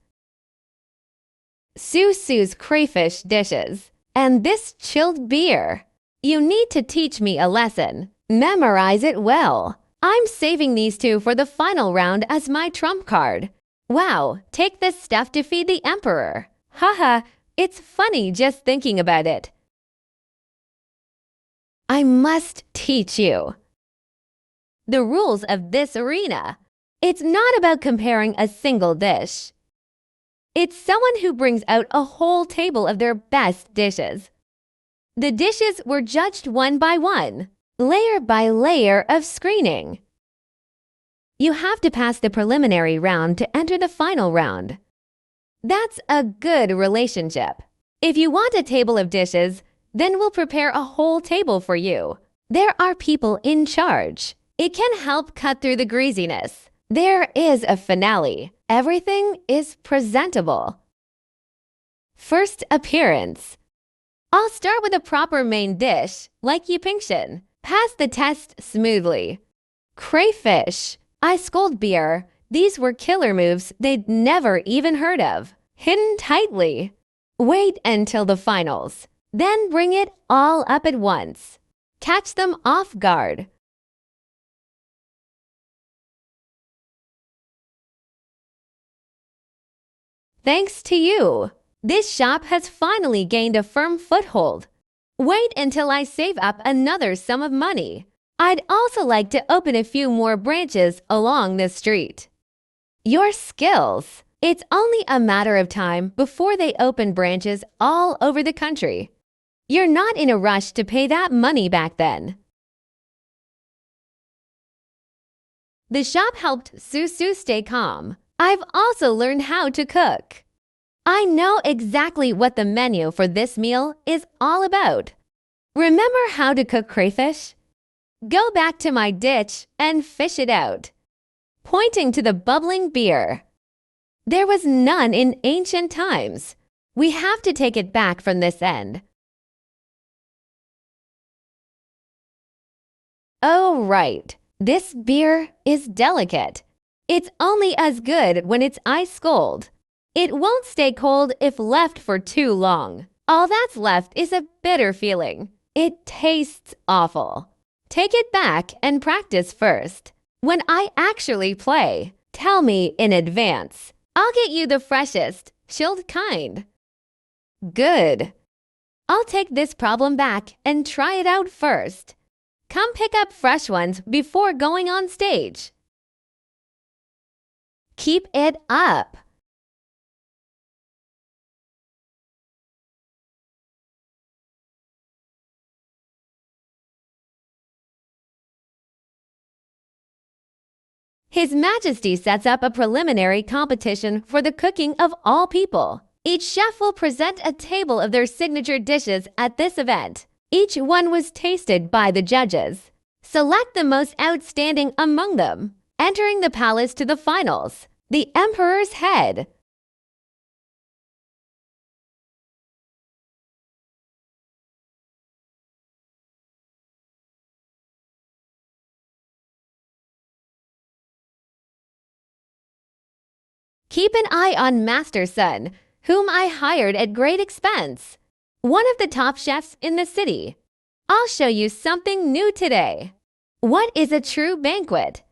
Susu's crayfish dishes. And this chilled beer. You need to teach me a lesson. Memorize it well. I'm saving these two for the final round as my trump card. Wow, take this stuff to feed the emperor. Haha, it's funny just thinking about it. I must teach you. The rules of this arena. It's not about comparing a single dish. It's someone who brings out a whole table of their best dishes. The dishes were judged one by one, layer by layer of screening. You have to pass the preliminary round to enter the final round. That's a good relationship. If you want a table of dishes, then we'll prepare a whole table for you. There are people in charge. It can help cut through the greasiness. There is a finale. Everything is presentable. First appearance. I'll start with a proper main dish, like Yupingxian. Pass the test smoothly. Crayfish, ice-cold beer. These were killer moves they'd never even heard of. Hidden tightly. Wait until the finals. Then bring it all up at once. Catch them off guard. Thanks to you, this shop has finally gained a firm foothold. Wait until I save up another sum of money. I'd also like to open a few more branches along this street. Your skills. It's only a matter of time before they open branches all over the country. You're not in a rush to pay that money back then. The shop helped Susu stay calm. I've also learned how to cook. I know exactly what the menu for this meal is all about. Remember how to cook crayfish? Go back to my ditch and fish it out. Pointing to the bubbling beer. There was none in ancient times. We have to take it back from this end. Oh, right. This beer is delicate. It's only as good when it's ice cold. It won't stay cold if left for too long. All that's left is a bitter feeling. It tastes awful. Take it back and practice first. When I actually play, tell me in advance. I'll get you the freshest, chilled kind. Good. I'll take this problem back and try it out first. Come pick up fresh ones before going on stage. Keep it up. His Majesty sets up a preliminary competition for the cooking of all people. Each chef will present a table of their signature dishes at this event. Each one was tasted by the judges. Select the most outstanding among them, entering the palace to the finals. The Emperor's Head. Keep an eye on Master Sun, whom I hired at great expense. One of the top chefs in the city. I'll show you something new today. What is a true banquet?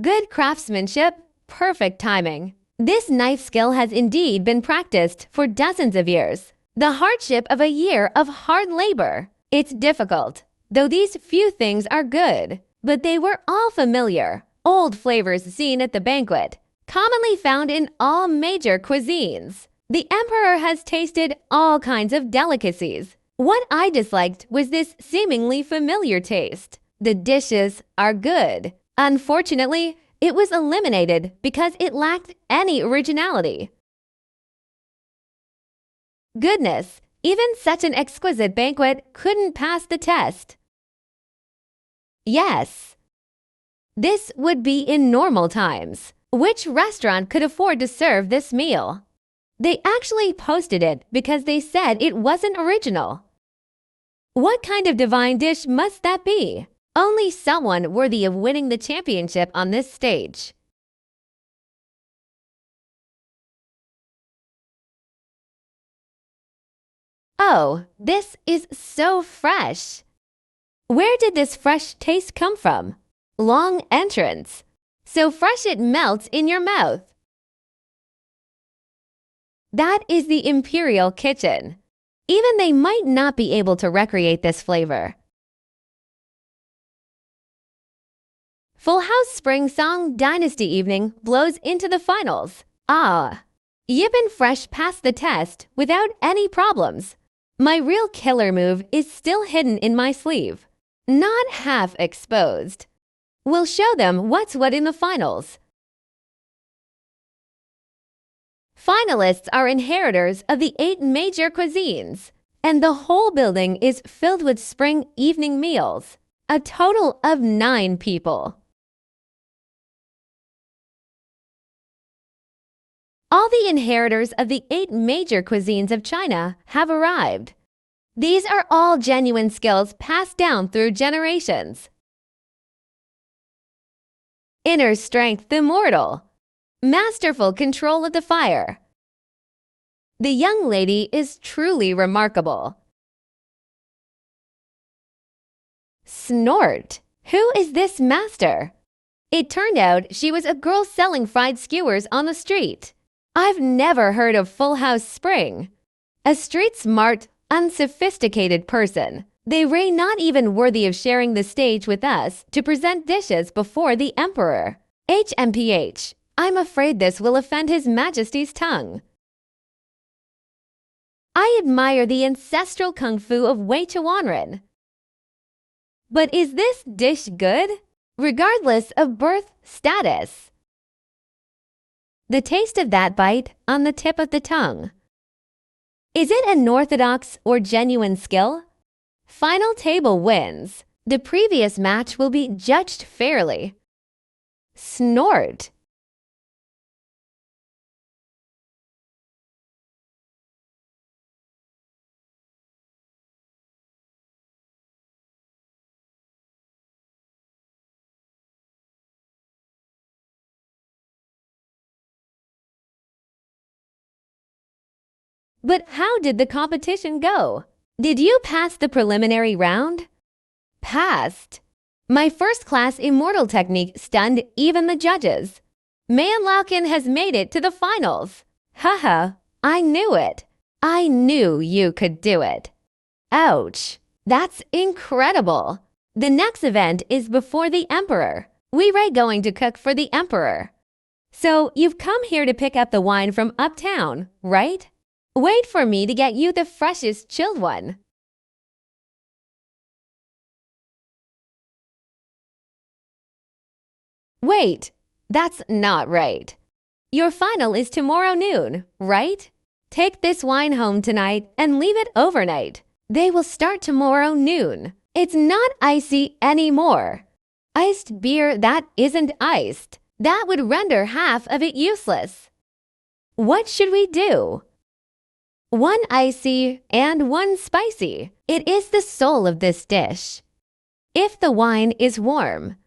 Good craftsmanship, perfect timing. This knife skill has indeed been practiced for dozens of years. The hardship of a year of hard labor. It's difficult, though these few things are good, but they were all familiar. Old flavors seen at the banquet, commonly found in all major cuisines. The Emperor has tasted all kinds of delicacies. What I disliked was this seemingly familiar taste. The dishes are good. Unfortunately, it was eliminated because it lacked any originality. Goodness, even such an exquisite banquet couldn't pass the test. Yes. This would be in normal times. Which restaurant could afford to serve this meal? They actually posted it because they said it wasn't original. What kind of divine dish must that be? Only someone worthy of winning the championship on this stage. Oh, this is so fresh. Where did this fresh taste come from? Long entrance. So fresh it melts in your mouth. That is the Imperial kitchen. Even they might not be able to recreate this flavor. Full House Spring Song Dynasty Evening blows into the finals. Ah, Yippin Fresh passed the test without any problems. My real killer move is still hidden in my sleeve, not half exposed. We'll show them what's what in the finals. Finalists are inheritors of the 8 major cuisines, and the whole building is filled with spring evening meals. A total of 9 people. All the inheritors of the 8 major cuisines of China have arrived. These are all genuine skills passed down through generations. Inner strength immortal. Masterful control of the fire. The young lady is truly remarkable. Snort. Who is this master? It turned out she was a girl selling fried skewers on the street. I've never heard of Full House Spring. A street-smart, unsophisticated person. They were not even worthy of sharing the stage with us to present dishes before the Emperor. HMPH. I'm afraid this will offend His Majesty's tongue. I admire the ancestral kung fu of Wei Chuanren. But is this dish good? Regardless of birth status. The taste of that bite on the tip of the tongue. Is it an orthodox or genuine skill? Final table wins. The previous match will be judged fairly. Snort. But how did the competition go? Did you pass the preliminary round? Passed. My first-class immortal technique stunned even the judges. Man Laukin has made it to the finals. Haha, I knew it. I knew you could do it. Ouch. That's incredible. The next event is before the Emperor. We're going to cook for the Emperor. So you've come here to pick up the wine from uptown, right? Wait for me to get you the freshest chilled one. Wait, that's not right. Your final is tomorrow noon, right? Take this wine home tonight and leave it overnight. They will start tomorrow noon. It's not icy anymore. Iced beer that isn't iced. That would render half of it useless. What should we do? One icy and one spicy. It is the soul of this dish. If the wine is warm.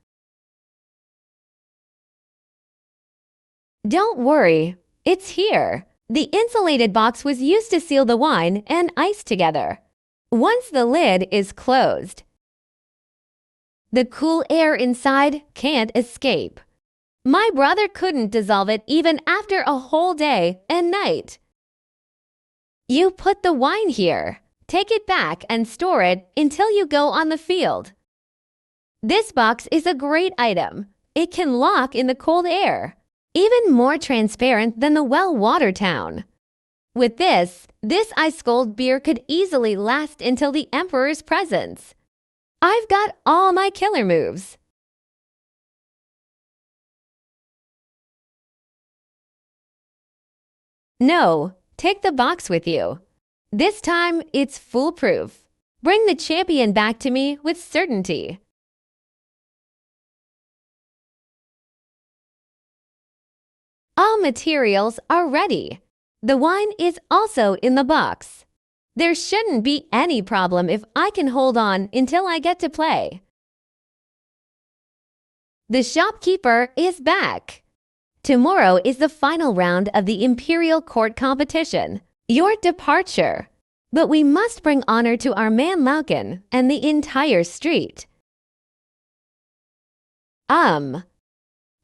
Don't worry, it's here. The insulated box was used to seal the wine and ice together. Once the lid is closed, the cool air inside can't escape. My brother couldn't dissolve it even after a whole day and night. You put the wine here. Take it back and store it until you go on the field. This box is a great item. It can lock in the cold air, even more transparent than the well-water town. With this ice-cold beer could easily last until the Emperor's presence. I've got all my killer moves. No, take the box with you. This time, it's foolproof. Bring the champion back to me with certainty. All materials are ready. The wine is also in the box. There shouldn't be any problem if I can hold on until I get to play. The shopkeeper is back. Tomorrow is the final round of the imperial court competition, your departure. But we must bring honor to our man Lauken and the entire street.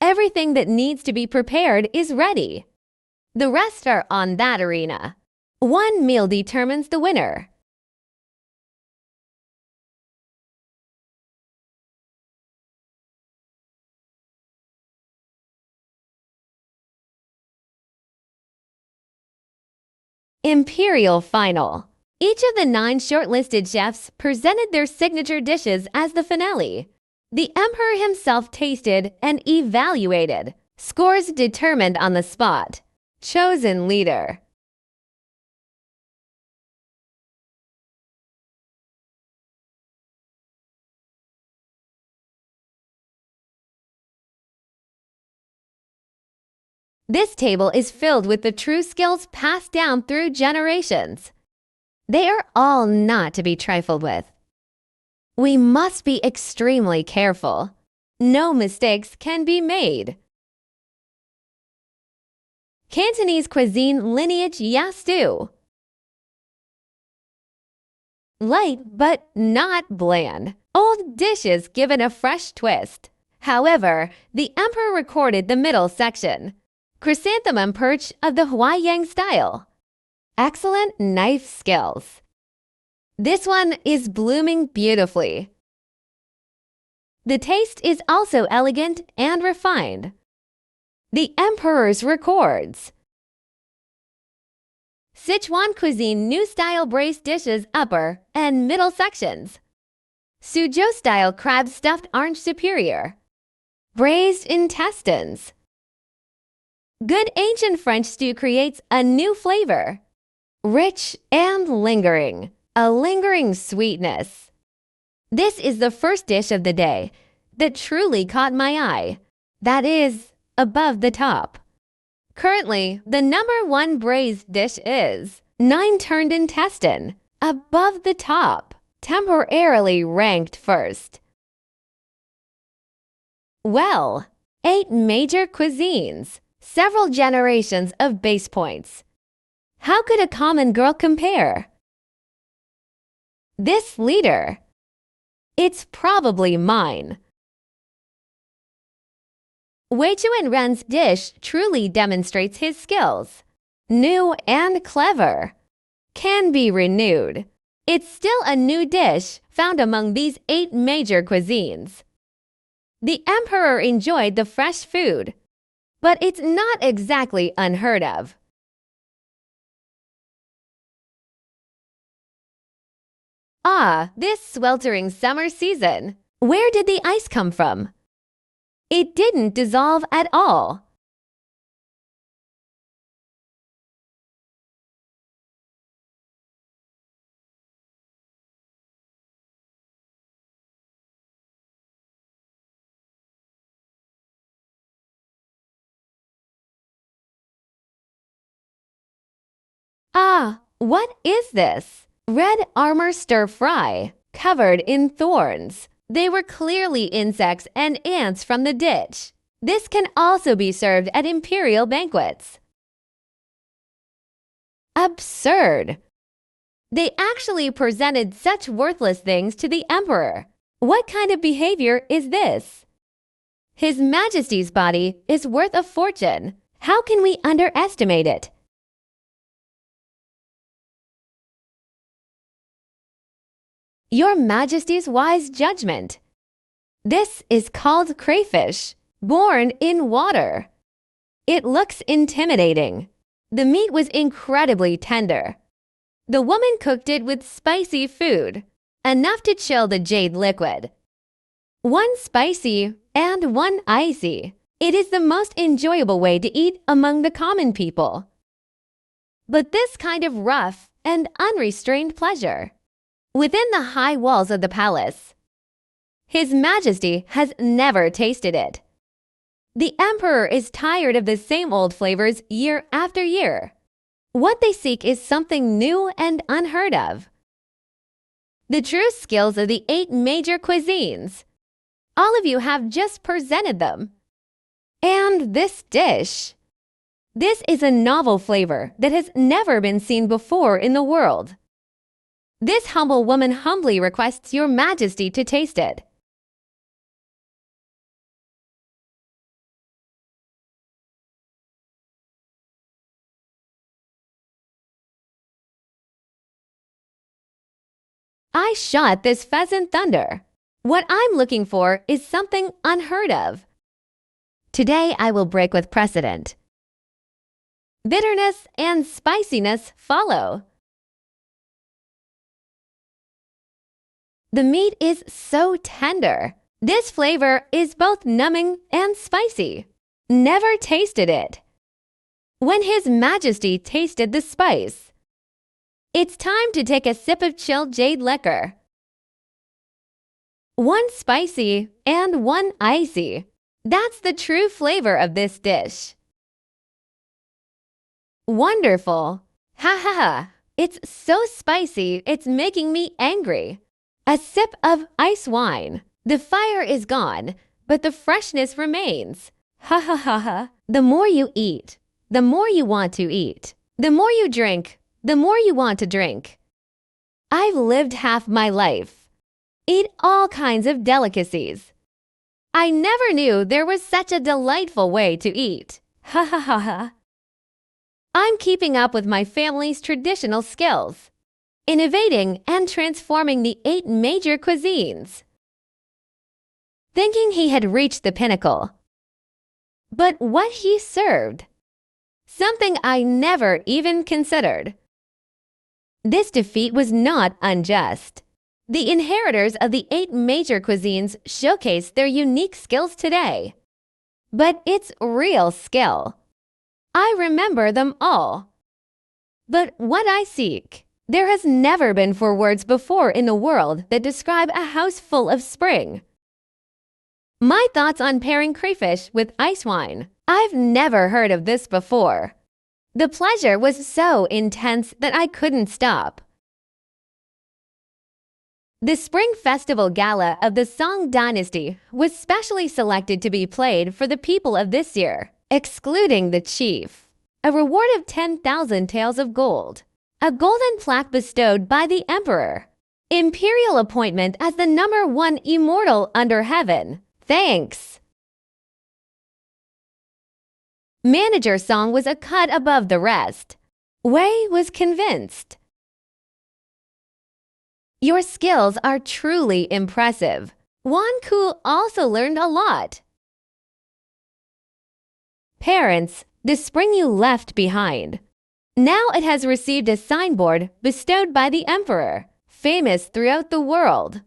Everything that needs to be prepared is ready. The rest are on that arena. One meal determines the winner. Imperial Final. Each of the 9 shortlisted chefs presented their signature dishes as the finale. The Emperor himself tasted and evaluated. Scores determined on the spot. Chosen leader. This table is filled with the true skills passed down through generations. They are all not to be trifled with. We must be extremely careful. No mistakes can be made. Cantonese cuisine lineage Yastu. Light but not bland. Old dishes given a fresh twist. However, the Emperor recorded the middle section. Chrysanthemum perch of the Huaiyang style. Excellent knife skills. This one is blooming beautifully. The taste is also elegant and refined. The Emperor's records. Sichuan cuisine new style braised dishes upper and middle sections. Suzhou style crab stuffed orange superior. Braised intestines. Good ancient French stew creates a new flavor. Rich and lingering. A lingering sweetness. This is the first dish of the day that truly caught my eye. That is, above the top. Currently, the #1 braised dish is 9 turned intestine, above the top, temporarily ranked first. Well, 8 major cuisines, several generations of base points. How could a common girl compare? This leader. It's probably mine. Wei Chuanren's dish truly demonstrates his skills. New and clever. Can be renewed. It's still a new dish found among these 8 major cuisines. The Emperor enjoyed the fresh food, but it's not exactly unheard of. Ah, this sweltering summer season. Where did the ice come from? It didn't dissolve at all. Ah, what is this? Red armor stir fry, covered in thorns. They were clearly insects and ants from the ditch. This can also be served at imperial banquets. Absurd! They actually presented such worthless things to the emperor. What kind of behavior is this? His Majesty's body is worth a fortune. How can we underestimate it? Your Majesty's wise judgment. This is called crayfish, born in water. It looks intimidating. The meat was incredibly tender. The woman cooked it with spicy food, enough to chill the jade liquid. One spicy and one icy. It is the most enjoyable way to eat among the common people. But this kind of rough and unrestrained pleasure, within the high walls of the palace, His Majesty has never tasted it. The emperor is tired of the same old flavors year after year. What they seek is something new and unheard of. The true skills of the 8 major cuisines. All of you have just presented them. And this dish. This is a novel flavor that has never been seen before in the world. This humble woman humbly requests Your Majesty to taste it. I shot this pheasant thunder. What I'm looking for is something unheard of. Today I will break with precedent. Bitterness and spiciness follow. The meat is so tender. This flavor is both numbing and spicy. Never tasted it. When His Majesty tasted the spice, it's time to take a sip of chilled jade liquor. One spicy and one icy. That's the true flavor of this dish. Wonderful. Ha ha ha. It's so spicy, it's making me angry. A sip of ice wine. The fire is gone, but the freshness remains. Ha ha ha ha. The more you eat, the more you want to eat. The more you drink, the more you want to drink. I've lived half my life. Eat all kinds of delicacies. I never knew there was such a delightful way to eat. Ha ha ha ha. I'm keeping up with my family's traditional skills, innovating and transforming the 8 major cuisines. Thinking he had reached the pinnacle. But what he served? Something I never even considered. This defeat was not unjust. The inheritors of the 8 major cuisines showcase their unique skills today. But it's real skill. I remember them all. But what I seek, there has never been 4 words before in the world that describe a house full of spring. My thoughts on pairing crayfish with ice wine. I've never heard of this before. The pleasure was so intense that I couldn't stop. The Spring Festival Gala of the Song Dynasty was specially selected to be played for the people of this year, excluding the chief. A reward of 10,000 taels of gold. A golden plaque bestowed by the emperor. Imperial appointment as the #1 immortal under heaven. Thanks. Manager song was a cut above the rest. Wei was convinced. Your skills are truly impressive. Wan Ku also learned a lot. Parents, the spring you left behind. Now it has received a signboard bestowed by the emperor, famous throughout the world.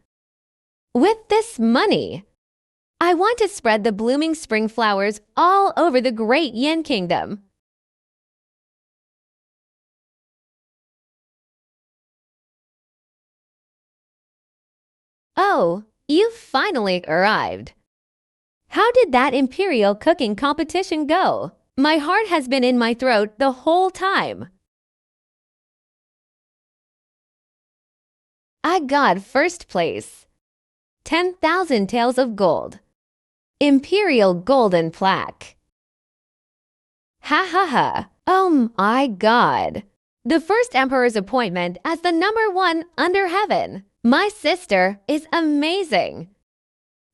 With this money, I want to spread the blooming spring flowers all over the great Yin Kingdom. Oh, you finally arrived. How did that imperial cooking competition go? My heart has been in my throat the whole time. I got first place. 10,000 taels of gold. Imperial golden plaque. Ha ha ha. Oh my God. The first emperor's appointment as the #1 under heaven. My sister is amazing.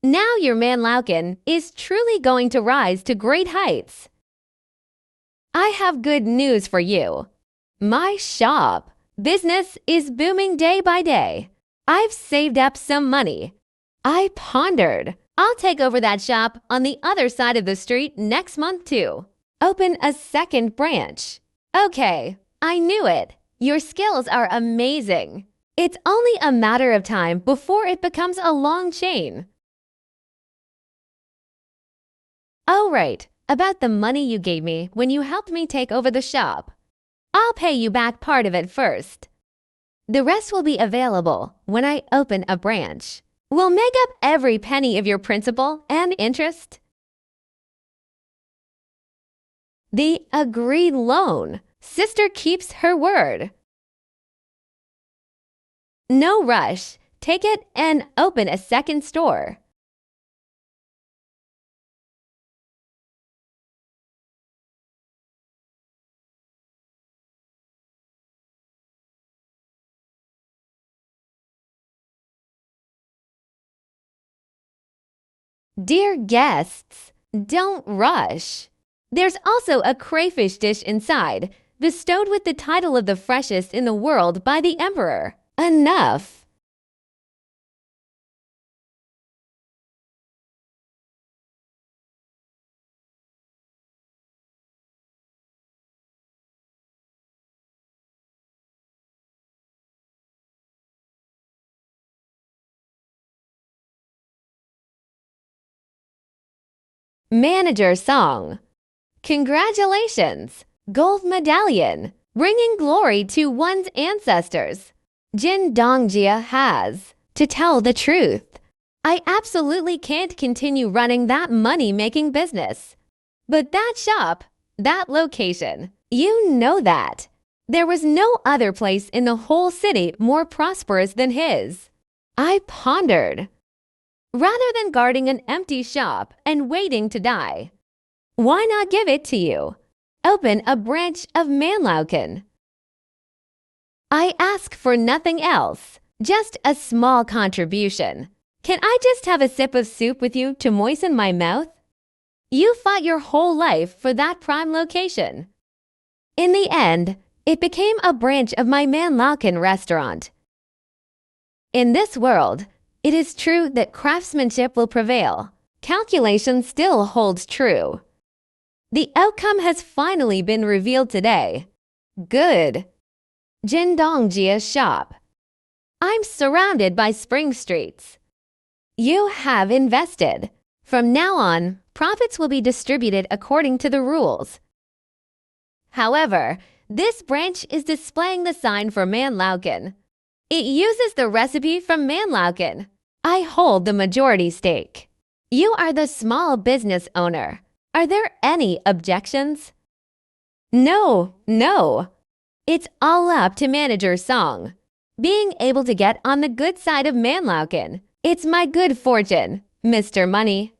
Now your man Lauken is truly going to rise to great heights. I have good news for you. My shop business is booming day by day. I've saved up some money. I pondered. I'll take over that shop on the other side of the street next month too. Open a second branch. Okay, I knew it. Your skills are amazing. It's only a matter of time before it becomes a long chain. Oh, right, about the money you gave me when you helped me take over the shop. I'll pay you back part of it first. The rest will be available when I open a branch. We'll make up every penny of your principal and interest. The agreed loan. Sister keeps her word. No rush. Take it and open a second store. Dear guests, don't rush. There's also a crayfish dish inside, bestowed with the title of the freshest in the world by the emperor. Enough. Manager song. Congratulations! Gold medallion, bringing glory to one's ancestors. Jin Dongjia has. To tell the truth, I absolutely can't continue running that money-making business. But that shop, that location, you know that. There was no other place in the whole city more prosperous than his. I pondered. Rather than guarding an empty shop and waiting to die, why not give it to you? Open a branch of Manlauken. I ask for nothing else, just a small contribution. Can I just have a sip of soup with you to moisten my mouth? You fought your whole life for that prime location. In the end, it became a branch of my Manlauken restaurant. In this world, it is true that craftsmanship will prevail. Calculation still holds true. The outcome has finally been revealed today. Good. Jindongjia's shop. I'm surrounded by spring streets. You have invested. From now on, profits will be distributed according to the rules. However, this branch is displaying the sign for Manlauken. It uses the recipe from Manlauken. I hold the majority stake. You are the small business owner. Are there any objections? No. It's all up to Manager Song. Being able to get on the good side of Manlauken. It's my good fortune, Mr. Money.